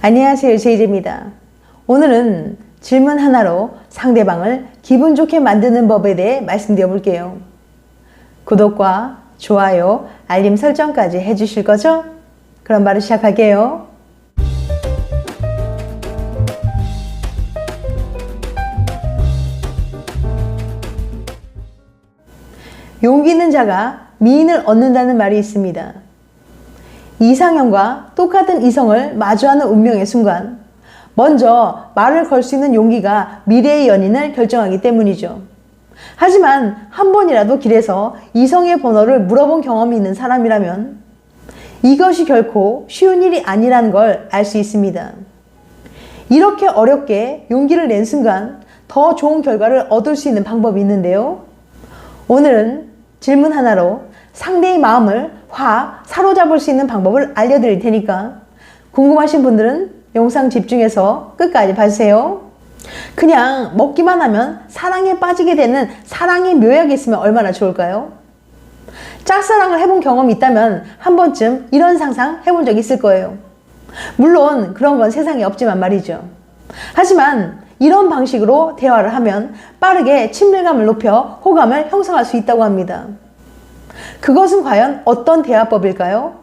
안녕하세요, 제이제입니다. 오늘은 질문 하나로 상대방을 기분 좋게 만드는 법에 대해 말씀드려 볼게요. 구독과 좋아요, 알림 설정까지 해주실 거죠? 그럼 바로 시작할게요. 용기 있는 자가 미인을 얻는다는 말이 있습니다. 이상형과 똑같은 이성을 마주하는 운명의 순간, 먼저 말을 걸 수 있는 용기가 미래의 연인을 결정하기 때문이죠. 하지만 한 번이라도 길에서 이성의 번호를 물어본 경험이 있는 사람이라면 이것이 결코 쉬운 일이 아니라는 걸 알 수 있습니다. 이렇게 어렵게 용기를 낸 순간 더 좋은 결과를 얻을 수 있는 방법이 있는데요. 오늘은 질문 하나로 상대의 마음을 확 사로잡을 수 있는 방법을 알려드릴 테니까 궁금하신 분들은 영상 집중해서 끝까지 봐주세요. 그냥 먹기만 하면 사랑에 빠지게 되는 사랑의 묘약이 있으면 얼마나 좋을까요? 짝사랑을 해본 경험이 있다면 한 번쯤 이런 상상 해본 적 있을 거예요. 물론 그런 건 세상에 없지만 말이죠. 하지만 이런 방식으로 대화를 하면 빠르게 친밀감을 높여 호감을 형성할 수 있다고 합니다. 그것은 과연 어떤 대화법일까요?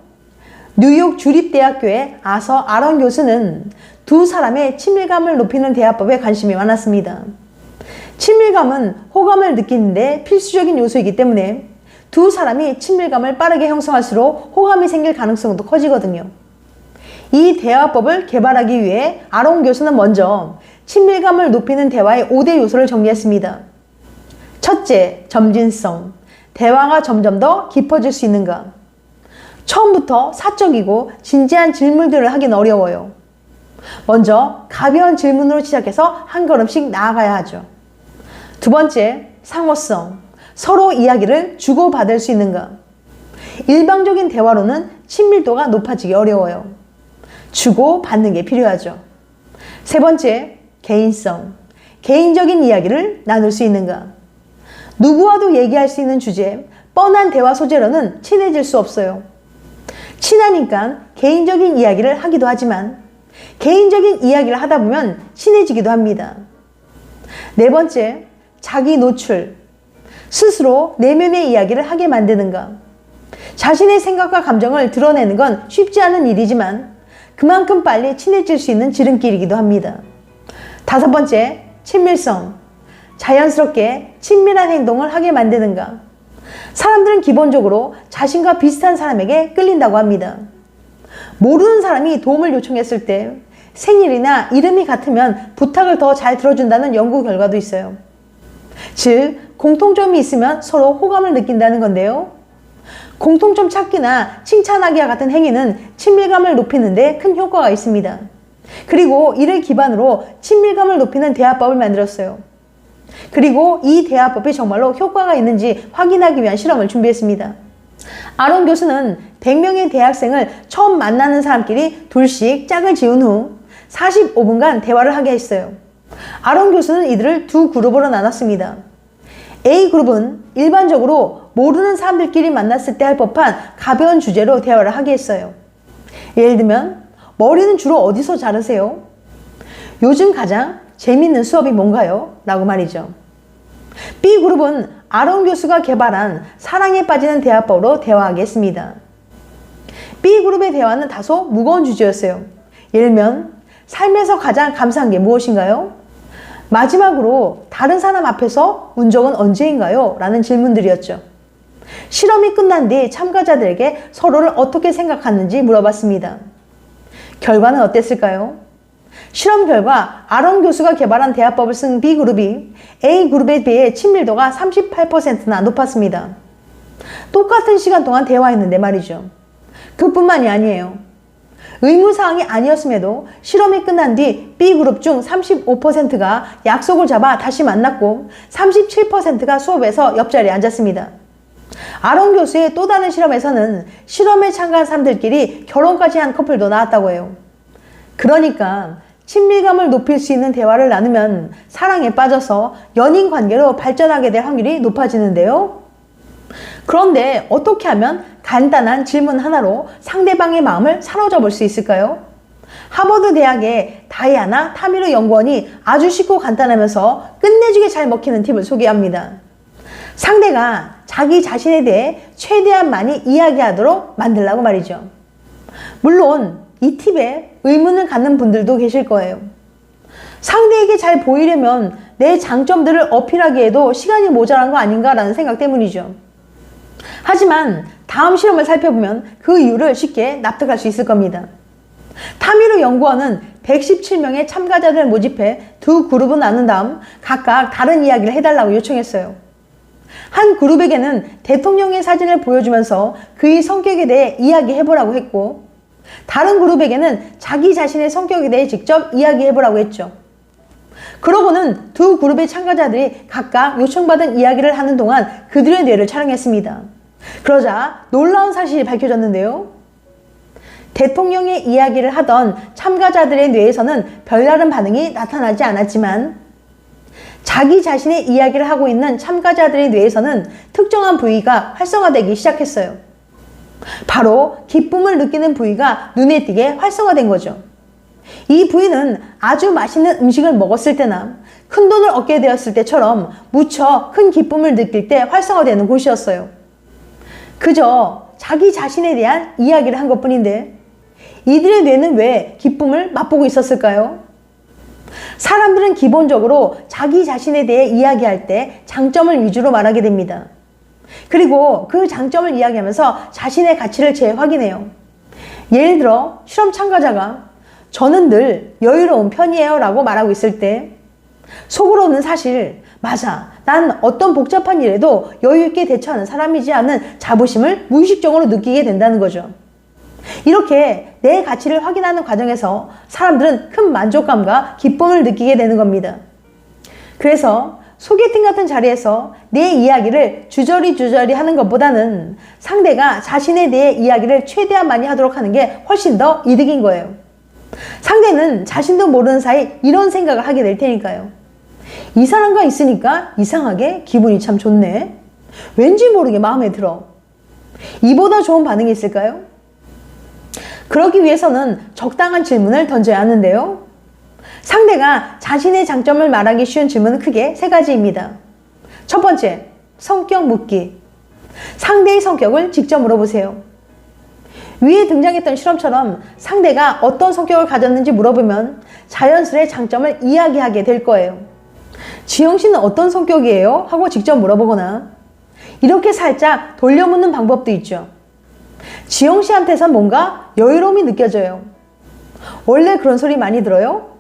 뉴욕 주립대학교의 아런 교수는 두 사람의 친밀감을 높이는 대화법에 관심이 많았습니다. 친밀감은 호감을 느끼는데 필수적인 요소이기 때문에 두 사람이 친밀감을 빠르게 형성할수록 호감이 생길 가능성도 커지거든요. 이 대화법을 개발하기 위해 아론 교수는 먼저 친밀감을 높이는 대화의 5대 요소를 정리했습니다. 첫째, 점진성. 대화가 점점 더 깊어질 수 있는가? 처음부터 사적이고 진지한 질문들을 하긴 어려워요. 먼저 가벼운 질문으로 시작해서 한 걸음씩 나아가야 하죠. 두 번째, 상호성. 서로 이야기를 주고받을 수 있는가? 일방적인 대화로는 친밀도가 높아지기 어려워요. 주고받는 게 필요하죠. 세 번째, 개인성. 개인적인 이야기를 나눌 수 있는가? 누구와도 얘기할 수 있는 주제, 뻔한 대화 소재로는 친해질 수 없어요. 친하니까 개인적인 이야기를 하기도 하지만 개인적인 이야기를 하다 보면 친해지기도 합니다. 네 번째, 자기 노출. 스스로 내면의 이야기를 하게 만드는가? 자신의 생각과 감정을 드러내는 건 쉽지 않은 일이지만 그만큼 빨리 친해질 수 있는 지름길이기도 합니다. 다섯 번째, 친밀성. 자연스럽게 친밀한 행동을 하게 만드는가? 사람들은 기본적으로 자신과 비슷한 사람에게 끌린다고 합니다. 모르는 사람이 도움을 요청했을 때 생일이나 이름이 같으면 부탁을 더 잘 들어준다는 연구 결과도 있어요. 즉, 공통점이 있으면 서로 호감을 느낀다는 건데요. 공통점 찾기나 칭찬하기와 같은 행위는 친밀감을 높이는 데 큰 효과가 있습니다. 그리고 이를 기반으로 친밀감을 높이는 대화법을 만들었어요. 그리고 이 대화법이 정말로 효과가 있는지 확인하기 위한 실험을 준비했습니다. 아론 교수는 100명의 대학생을 처음 만나는 사람끼리 둘씩 짝을 지은 후 45분간 대화를 하게 했어요. 아론 교수는 이들을 두 그룹으로 나눴습니다. A그룹은 일반적으로 모르는 사람들끼리 만났을 때 할 법한 가벼운 주제로 대화를 하게 했어요. 예를 들면, 머리는 주로 어디서 자르세요? 요즘 가장 재밌는 수업이 뭔가요? 라고 말이죠. B그룹은 아론 교수가 개발한 사랑에 빠지는 대화법으로 대화하게 했습니다. B그룹의 대화는 다소 무거운 주제였어요. 예를 들면, 삶에서 가장 감사한 게 무엇인가요? 마지막으로 다른 사람 앞에서 운 적은 언제인가요? 라는 질문들이었죠. 실험이 끝난 뒤 참가자들에게 서로를 어떻게 생각하는지 물어봤습니다. 결과는 어땠을까요? 실험 결과 아론 교수가 개발한 대화법을 쓴 B그룹이 A그룹에 비해 친밀도가 38%나 높았습니다. 똑같은 시간 동안 대화했는데 말이죠. 그뿐만이 아니에요. 의무사항이 아니었음에도 실험이 끝난 뒤 B그룹 중 35%가 약속을 잡아 다시 만났고 37%가 수업에서 옆자리에 앉았습니다. 아론 교수의 또 다른 실험에서는 실험에 참가한 사람들끼리 결혼까지 한 커플도 나왔다고 해요. 그러니까 친밀감을 높일 수 있는 대화를 나누면 사랑에 빠져서 연인 관계로 발전하게 될 확률이 높아지는데요. 그런데 어떻게 하면 간단한 질문 하나로 상대방의 마음을 사로잡을 수 있을까요? 하버드 대학의 다이아나 타미르 연구원이 아주 쉽고 간단하면서 끝내주게 잘 먹히는 팁을 소개합니다. 상대가 자기 자신에 대해 최대한 많이 이야기하도록 만들라고 말이죠. 물론 이 팁에 의문을 갖는 분들도 계실 거예요. 상대에게 잘 보이려면 내 장점들을 어필하기에도 시간이 모자란 거 아닌가라는 생각 때문이죠. 하지만 다음 실험을 살펴보면 그 이유를 쉽게 납득할 수 있을 겁니다. 타미르 연구원은 117명의 참가자들을 모집해 두 그룹을 나눈 다음 각각 다른 이야기를 해달라고 요청했어요. 한 그룹에게는 대통령의 사진을 보여주면서 그의 성격에 대해 이야기해보라고 했고, 다른 그룹에게는 자기 자신의 성격에 대해 직접 이야기해보라고 했죠. 그러고는 두 그룹의 참가자들이 각각 요청받은 이야기를 하는 동안 그들의 뇌를 촬영했습니다. 그러자 놀라운 사실이 밝혀졌는데요. 대통령의 이야기를 하던 참가자들의 뇌에서는 별다른 반응이 나타나지 않았지만 자기 자신의 이야기를 하고 있는 참가자들의 뇌에서는 특정한 부위가 활성화되기 시작했어요. 바로 기쁨을 느끼는 부위가 눈에 띄게 활성화된 거죠. 이 부위는 아주 맛있는 음식을 먹었을 때나 큰 돈을 얻게 되었을 때처럼 무척 큰 기쁨을 느낄 때 활성화되는 곳이었어요. 그저 자기 자신에 대한 이야기를 한 것뿐인데 이들의 뇌는 왜 기쁨을 맛보고 있었을까요? 사람들은 기본적으로 자기 자신에 대해 이야기할 때 장점을 위주로 말하게 됩니다. 그리고 그 장점을 이야기하면서 자신의 가치를 재확인해요. 예를 들어 실험 참가자가 저는 늘 여유로운 편이에요 라고 말하고 있을 때 속으로는 사실 맞아, 난 어떤 복잡한 일에도 여유 있게 대처하는 사람이지 않은 자부심을 무의식적으로 느끼게 된다는 거죠. 이렇게 내 가치를 확인하는 과정에서 사람들은 큰 만족감과 기쁨을 느끼게 되는 겁니다. 그래서 소개팅 같은 자리에서 내 이야기를 주저리 하는 것보다는 상대가 자신에 대해 이야기를 최대한 많이 하도록 하는 게 훨씬 더 이득인 거예요. 상대는 자신도 모르는 사이 이런 생각을 하게 될 테니까요. 이 사람과 있으니까 이상하게 기분이 참 좋네. 왠지 모르게 마음에 들어. 이보다 좋은 반응이 있을까요? 그러기 위해서는 적당한 질문을 던져야 하는데요. 상대가 자신의 장점을 말하기 쉬운 질문은 크게 세 가지입니다. 첫 번째, 성격 묻기. 상대의 성격을 직접 물어보세요. 위에 등장했던 실험처럼 상대가 어떤 성격을 가졌는지 물어보면 자연스레 장점을 이야기하게 될 거예요. 지영 씨는 어떤 성격이에요? 하고 직접 물어보거나 이렇게 살짝 돌려묻는 방법도 있죠. 지영 씨한테선 뭔가 여유로움이 느껴져요. 원래 그런 소리 많이 들어요?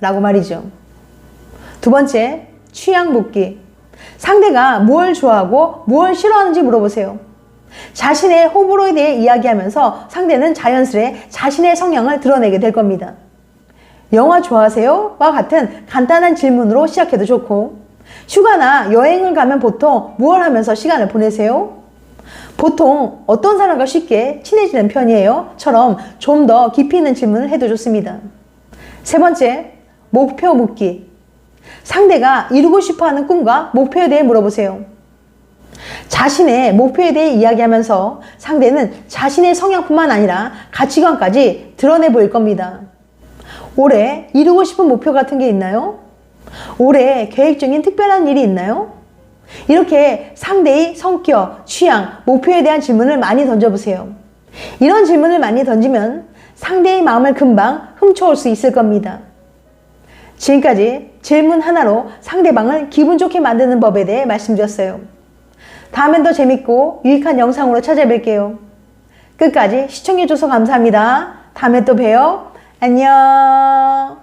라고 말이죠. 두 번째, 취향 묻기. 상대가 무엇을 좋아하고 무엇을 싫어하는지 물어보세요. 자신의 호불호에 대해 이야기하면서 상대는 자연스레 자신의 성향을 드러내게 될 겁니다. 영화 좋아하세요? 와 같은 간단한 질문으로 시작해도 좋고, 휴가나 여행을 가면 보통 무엇 하면서 시간을 보내세요? 보통 어떤 사람과 쉽게 친해지는 편이에요? 처럼 좀 더 깊이 있는 질문을 해도 좋습니다. 세 번째, 목표 묻기. 상대가 이루고 싶어하는 꿈과 목표에 대해 물어보세요. 자신의 목표에 대해 이야기하면서 상대는 자신의 성향뿐만 아니라 가치관까지 드러내 보일 겁니다. 올해 이루고 싶은 목표 같은 게 있나요? 올해 계획 중인 특별한 일이 있나요? 이렇게 상대의 성격, 취향, 목표에 대한 질문을 많이 던져보세요. 이런 질문을 많이 던지면 상대의 마음을 금방 훔쳐올 수 있을 겁니다. 지금까지 질문 하나로 상대방을 기분 좋게 만드는 법에 대해 말씀드렸어요. 다음엔 더 재밌고 유익한 영상으로 찾아뵐게요. 끝까지 시청해줘서 감사합니다. 다음에 또 봬요. 안녕.